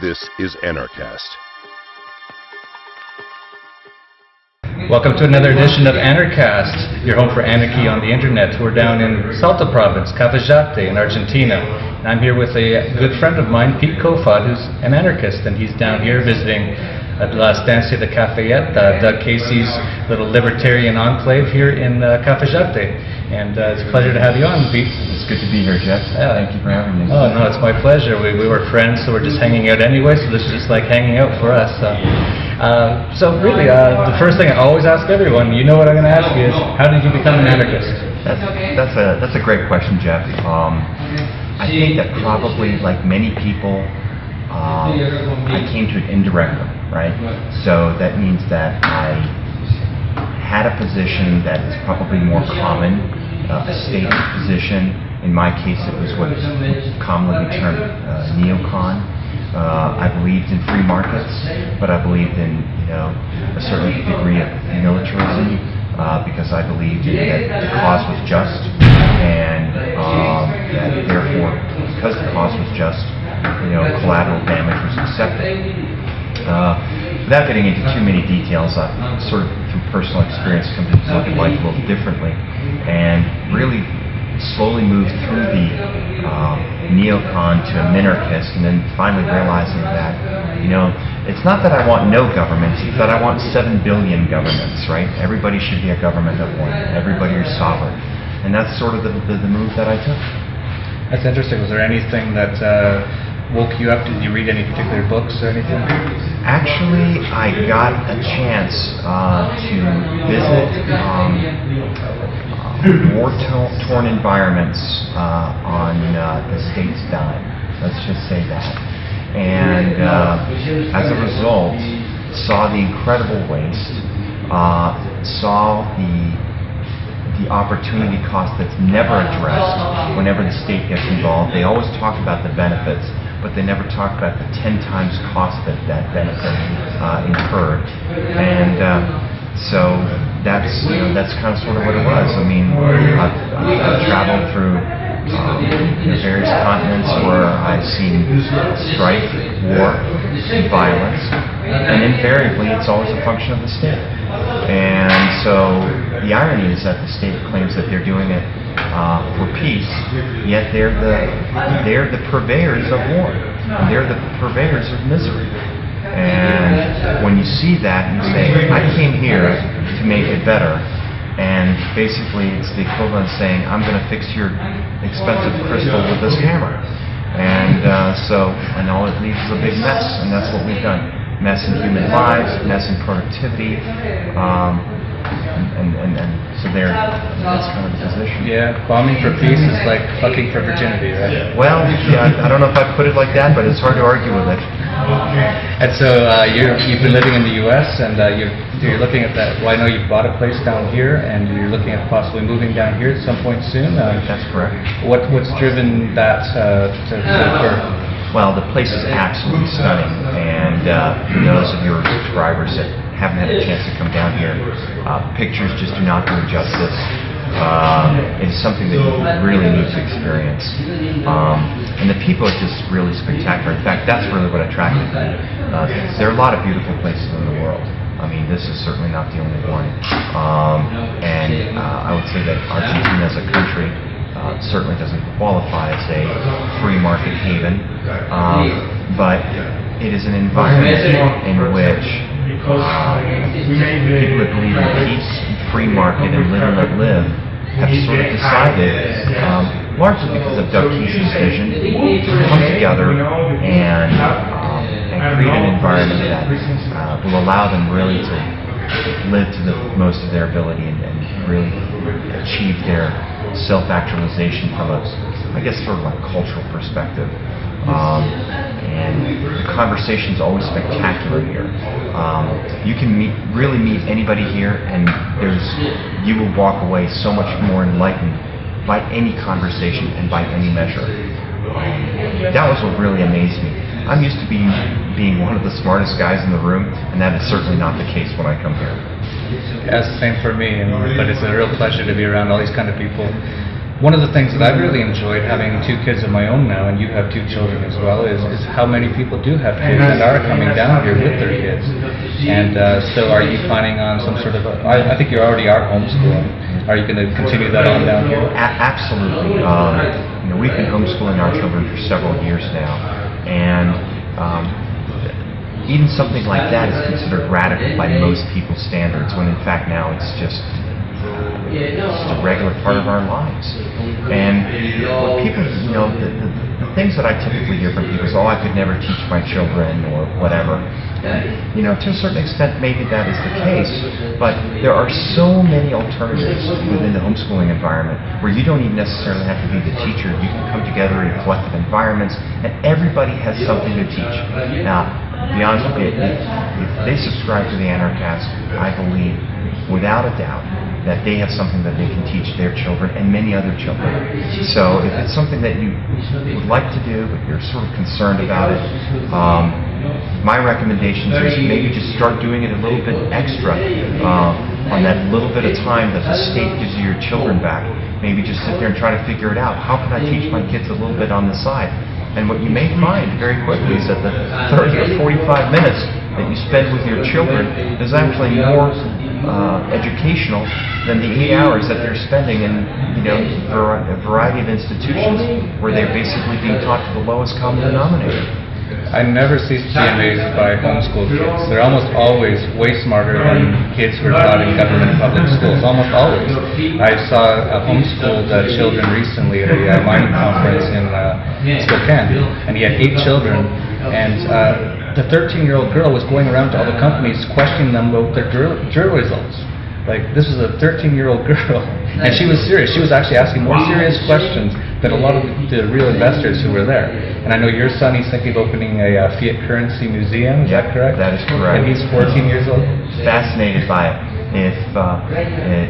This is Anarchast. Welcome to another edition of Anarchast, your home for anarchy on the internet. We're down in Salta province, Cafayete in Argentina. And I'm here with a good friend of mine, Pete Kofod, who's an anarchist, and he's down here visiting La Estancia de Cafayete, Doug Casey's little libertarian enclave here in Cafayete. And it's a pleasure to have you on, Pete. It's good to be here, Jeff. Thank you for having me. Oh, no, it's my pleasure. We were friends, so we're just hanging out anyway, so this is just like hanging out for us. So really, the first thing I always ask everyone, you know what I'm going to ask you, is how did you become an anarchist? That's a great question, Jeff. I think that probably, like many people, I came to it indirectly, right? So that means that I had a position that is probably more common, a state position. In my case, it was what's commonly termed neocon. I believed in free markets, but I believed in a certain degree of militarism because I believed that the cause was just, and that therefore, because the cause was just, collateral damage was accepted. Without getting into too many details, I sort of, through personal experience, come to look at life a little differently, and really slowly moved through the neocon to minarchist, and then finally realizing that, it's not that I want no governments, it's that I want 7 billion governments, right? Everybody should be a government of one. Everybody is sovereign. And that's sort of the move that I took. That's interesting. Was there anything that woke you up? Did you read any particular books or anything? Actually, I got a chance to visit war-torn environments on the state's dime. Let's just say that. And as a result, saw the incredible waste, saw the opportunity cost that's never addressed whenever the state gets involved. They always talk about the benefits, but they never talk about the 10 times cost that benefit incurred. And so that's kind of sort of what it was. I mean, I've traveled through various continents where I've seen strife, war, violence, and invariably it's always a function of the state. And so the irony is that the state claims that they're doing it for peace, yet they're the purveyors of war, and they're the purveyors of misery. And when you see that, you say, I came here to make it better. And basically, it's the equivalent of saying, I'm going to fix your expensive crystal with this hammer. And and all it leaves is a big mess, and that's what we've done. Mess in human lives, mess in productivity, and so that's kind of the position. Yeah, bombing for peace is like fucking for virginity, right? Well, yeah, I don't know if I put it like that, but it's hard to argue with it. And so you've been living in the U.S. and you're looking at that. Well, I know you've bought a place down here, and you're looking at possibly moving down here at some point soon. That's correct. What's driven that to occur? Well, the place is absolutely stunning, and those of your subscribers that haven't had a chance to come down here, pictures just do not do it justice. It is something that you really need to experience. And the people are just really spectacular. In fact, that's really what attracted me. There are a lot of beautiful places in the world. I mean, this is certainly not the only one. And I would say that Argentina as a country certainly doesn't qualify as a free market haven. But it is an environment in which people that believe in peace, free market, and live and let live have sort of decided, largely because of Doug Casey's vision, to come together and create an environment that will allow them really to live to the most of their ability and really achieve their self-actualization from a, I guess, sort of like cultural perspective. And the conversation's always spectacular here. You can really meet anybody here, and you will walk away so much more enlightened by any conversation and by any measure. That was what really amazed me. I'm used to being one of the smartest guys in the room, and that is certainly not the case when I come here. Yeah, it's the same for me, but it's a real pleasure to be around all these kind of people. one of the things that I've really enjoyed, having 2 kids of my own now, and you have 2 children as well, is how many people do have kids and are coming down here with their kids. And so are you planning on some sort of I think you already are homeschooling. Are you going to continue that on down here? Absolutely. We've been homeschooling our children for several years now, and even something like that is considered radical by most people's standards, when in fact now it's just a regular part of our lives. And what people, the things that I typically hear from people is, oh, I could never teach my children or whatever. To a certain extent, maybe that is the case, but there are so many alternatives within the homeschooling environment where you don't even necessarily have to be the teacher. You can come together in collective environments, and everybody has something to teach. Now, to be honest with you, if they subscribe to the Anarchast, I believe, without a doubt, that they have something that they can teach their children and many other children. So if it's something that you would like to do, but you're sort of concerned about it, my recommendation is maybe just start doing it a little bit extra on that little bit of time that the state gives you your children back. Maybe just sit there and try to figure it out. How can I teach my kids a little bit on the side? And what you may find very quickly is that the 30 or 45 minutes that you spend with your children is actually more educational than the 8 hours that they're spending in a variety of institutions where they're basically being taught to the lowest common denominator. I never cease to be amazed by homeschool kids. They're almost always way smarter than kids who are taught in government and public schools. Almost always. I saw homeschooled children recently at a mining conference in Spokane, and he had 8 children, and the 13-year-old girl was going around to all the companies questioning them about their drill results. Like, this is a 13-year-old girl, and she was serious. She was actually asking more serious questions than a lot of the real investors who were there. And I know your son, he's thinking of opening a fiat currency museum, is that correct? That is correct. And he's 14 years old? Fascinated by it. If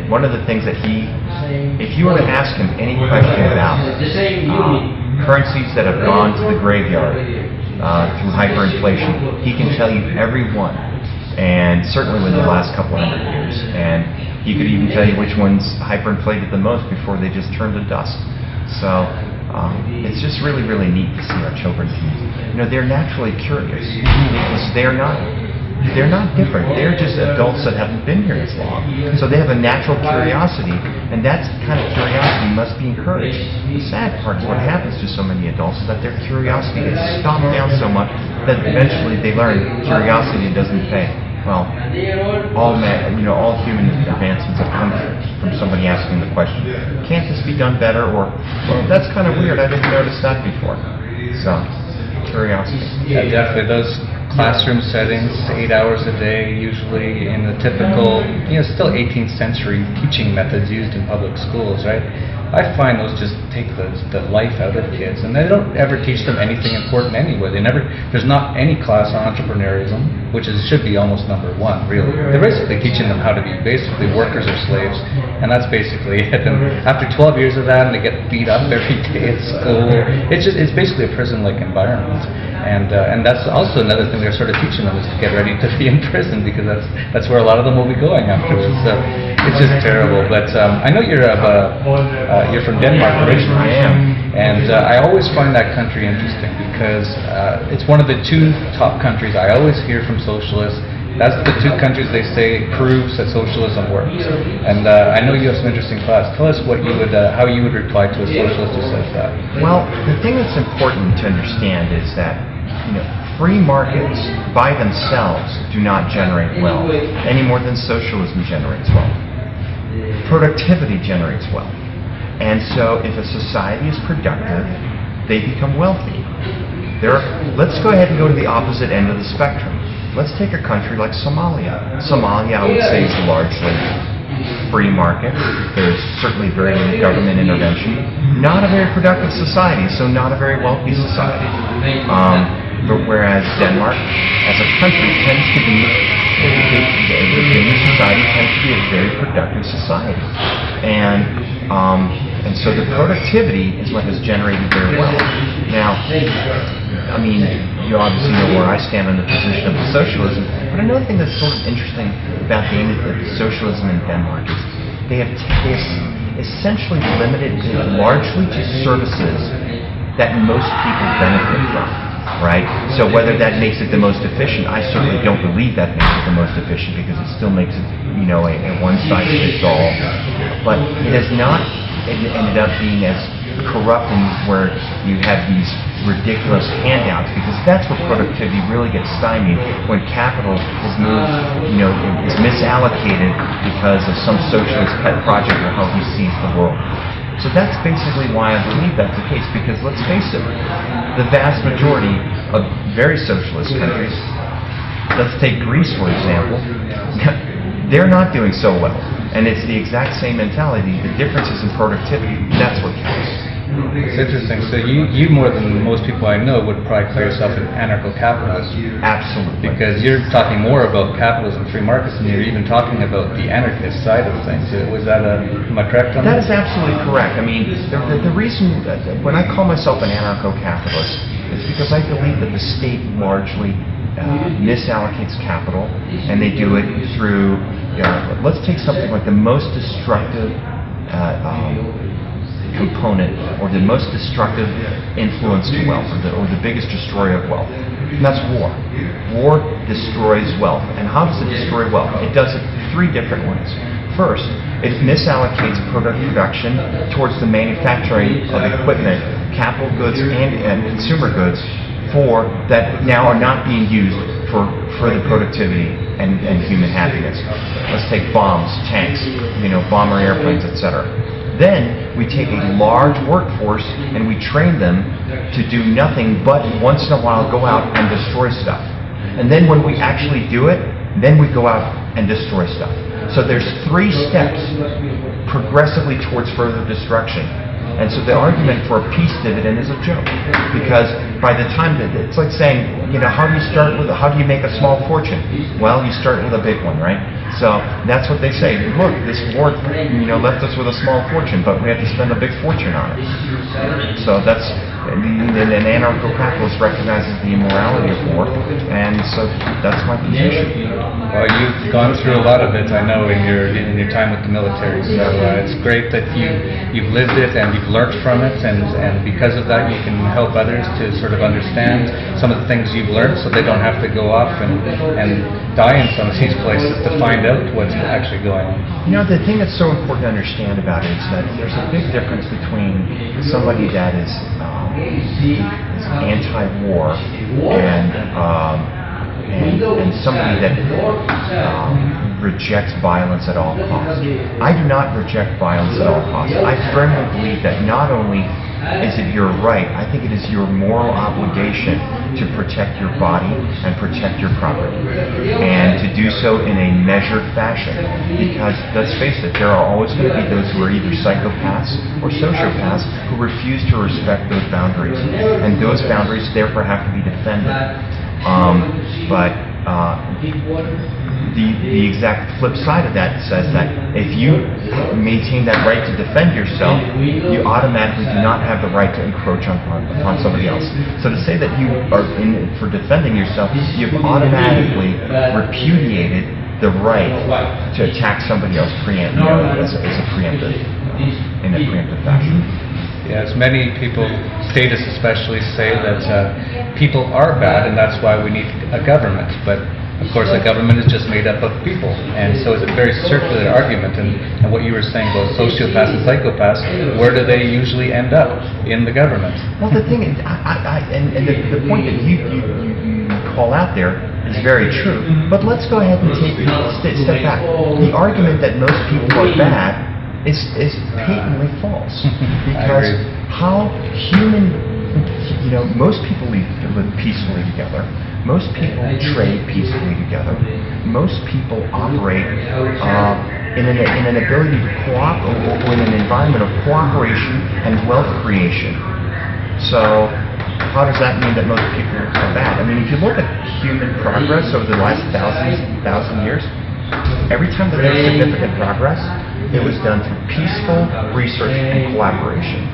one of the things that if you were to ask him any question about currencies that have gone to the graveyard through hyperinflation, he can tell you every one. And certainly within the last couple hundred years. And he could even tell you which ones hyperinflated the most before they just turned to dust. So it's just really, really neat to see our children. They're naturally curious because they're not different. They're just adults that haven't been here as long. So they have a natural curiosity, and that kind of curiosity must be encouraged. The sad part is what happens to so many adults is that their curiosity gets stomped down so much that eventually they learn curiosity doesn't pay. Well, all human advancements have come from somebody asking the question, can't this be done better? Or, well, that's kind of weird, I didn't notice that before. So, curiosity. Yeah, definitely. Those classroom settings, 8 hours a day, usually in the typical, still 18th century teaching methods used in public schools, right? I find those just take the life out of kids, and they don't ever teach them anything important anyway. There's not any class on entrepreneurism, which should be almost number 1, really. They're basically teaching them how to be basically workers or slaves, and that's basically it. And after 12 years of that, and they get beat up every day at school, it's basically a prison-like environment. And that's also another thing they're sort of teaching them, is to get ready to be in prison, because that's where a lot of them will be going afterwards. So it's just terrible. But I know you're from Denmark originally. I am. And I always find that country interesting because it's one of the 2 top countries I always hear from socialists. That's the 2 countries they say proves that socialism works. And I know you have some interesting thoughts. Tell us what how you would reply to a socialist who says that. Well, the thing that's important to understand is that free markets by themselves do not generate wealth any more than socialism generates wealth. Productivity generates wealth. And so if a society is productive, they become wealthy. Let's go ahead and go to the opposite end of the spectrum. Let's take a country like Somalia. Somalia, I would say, is largely free market. There's certainly very little government intervention. Not a very productive society, so not a very wealthy society. But whereas Denmark, as a country, tends to be, the society tends to be a very productive society. And so the productivity is what has generated their wealth. Now, I mean, you obviously know where I stand on the position of socialism, but another thing that's sort of interesting about the socialism in Denmark is they have essentially limited largely to services that most people benefit from, right? So whether that makes it the most efficient, I certainly don't believe that makes it the most efficient, because it still makes it, a one-size-fits-all. But it has not ended up being as corrupt and where you have these ridiculous handouts, because that's where productivity really gets stymied, when capital is moved, is misallocated because of some socialist pet project or how he sees the world. So that's basically why I believe that's the case, because let's face it, the vast majority of very socialist countries, let's take Greece for example, they're not doing so well. And it's the exact same mentality. The difference is in productivity. That's what counts. It's interesting. So you more than most people I know would probably call yourself an anarcho-capitalist. Absolutely. Because you're talking more about capitalism, free markets, and you're even talking about the anarchist side of things. Am I correct on that? That is absolutely correct. I mean, the reason that when I call myself an anarcho-capitalist is because I believe that the state largely misallocates capital, and they do it through, let's take something like the most destructive component, or the most destructive influence to wealth, or the biggest destroyer of wealth, and that's war. War destroys wealth. And how does it destroy wealth? It does it three different ways. First, it misallocates production towards the manufacturing of equipment, capital goods, and consumer goods that now are not being used for further productivity and human happiness. Let's take bombs, tanks, bomber airplanes, etc. Then we take a large workforce and we train them to do nothing but once in a while go out and destroy stuff. And then when we actually do it, then we go out and destroy stuff. So there's three steps progressively towards further destruction. And so the argument for a peace dividend is a joke, because by the time that it's like saying, how do you make a small fortune? Well, you start with a big one, right? So that's what they say. Look, this war, left us with a small fortune, but we have to spend a big fortune on it. So that's, an anarcho-capitalist recognizes the immorality of war, and so that's my position. Well, you've gone through a lot of it, I know, in your time with the military. So it's great that you've lived it and you've learned from it, and because of that, you can help others to sort of understand some of the things you've learned, so they don't have to go off and die in some of these places to find out what's actually going on. The thing that's so important to understand about it is that there's a big difference between somebody that is anti-war and somebody that rejects violence at all costs. I do not reject violence at all costs. I firmly believe that not only is it your right, I think it is your moral obligation to protect your body and protect your property, and to do so in a measured fashion, because let's face it, there are always going to be those who are either psychopaths or sociopaths who refuse to respect those boundaries, and those boundaries therefore have to be defended. The exact flip side of that says that if you maintain that right to defend yourself, you automatically do not have the right to encroach upon somebody else. So to say that you are for defending yourself, you've automatically repudiated the right to attack somebody else as a preemptive, in a preemptive fashion. Yes, many people, statists especially, say that people are bad and that's why we need a government. But of course, a government is just made up of people, and so it's a very circular argument. And what you were saying about sociopaths and psychopaths, where do they usually end up? In the government. Well, the thing is, the point that you call out there is very true. But let's go ahead and take a step back. The argument that most people are bad is patently false, because how most people live peacefully together. Most people trade peacefully together. Most people operate in an ability to cooperate, or in an environment of cooperation and wealth creation. So how does that mean that most people are bad? I mean, if you look at human progress over the last thousand years, every time that there's significant progress, it was done through peaceful research and collaboration.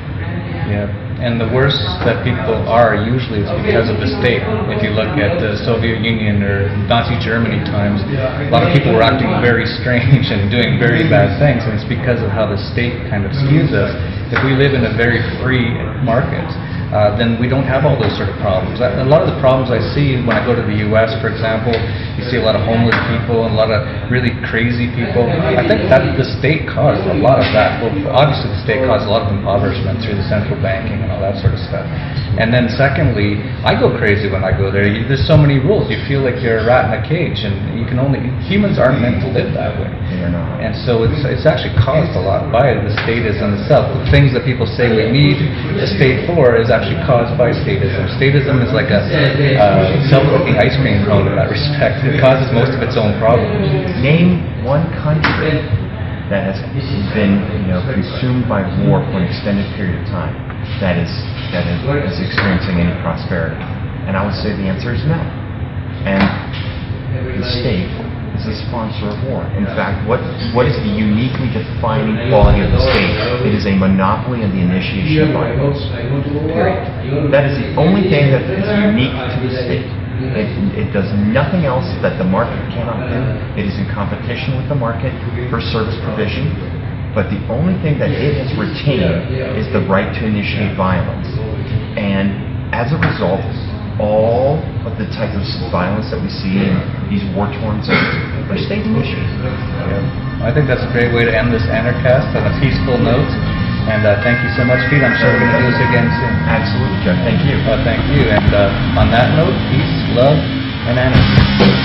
Yeah, And the worse that people are, usually it's because of the state. If you look at the Soviet Union or Nazi Germany times, a lot of people were acting very strange and doing very bad things, and it's because of how the state kind of skews us. If we live in a very free market, then we don't have all those sort of problems. A lot of the problems I see when I go to the U.S., for example, you see a lot of homeless people and a lot of really crazy people. I think that the state caused a lot of that. Well, obviously the state caused a lot of impoverishment through the central banking and all that sort of stuff. And then secondly, I go crazy when I go there. There's so many rules. You feel like you're a rat in a cage, and humans aren't meant to live that way. And so it's actually caused a lot by the statism itself. The things that people say we need the state for is actually caused by statism. Statism is like a self-cooking ice cream cone in that respect. It causes most of its own problems. Name one country that has been consumed by war for an extended period of time that is experiencing any prosperity. And I would say the answer is no. And the state is a sponsor of war. In fact, what is the uniquely defining quality of the state? It is a monopoly on the initiation of violence. Period. That is the only thing that is unique to the state. It does nothing else that the market cannot do. It is in competition with the market for service provision. But the only thing that it has retained is the right to initiate violence. And as a result, all of the type of violence that we see in these war-torn zones are state-initiated. Yeah. I think that's a great way to end this Anarchast on a peaceful note. And thank you so much, Pete. I'm sure we're going to do this again soon. Absolutely, Jeff. Thank you. Thank you. And on that note, peace, love, and anarchy.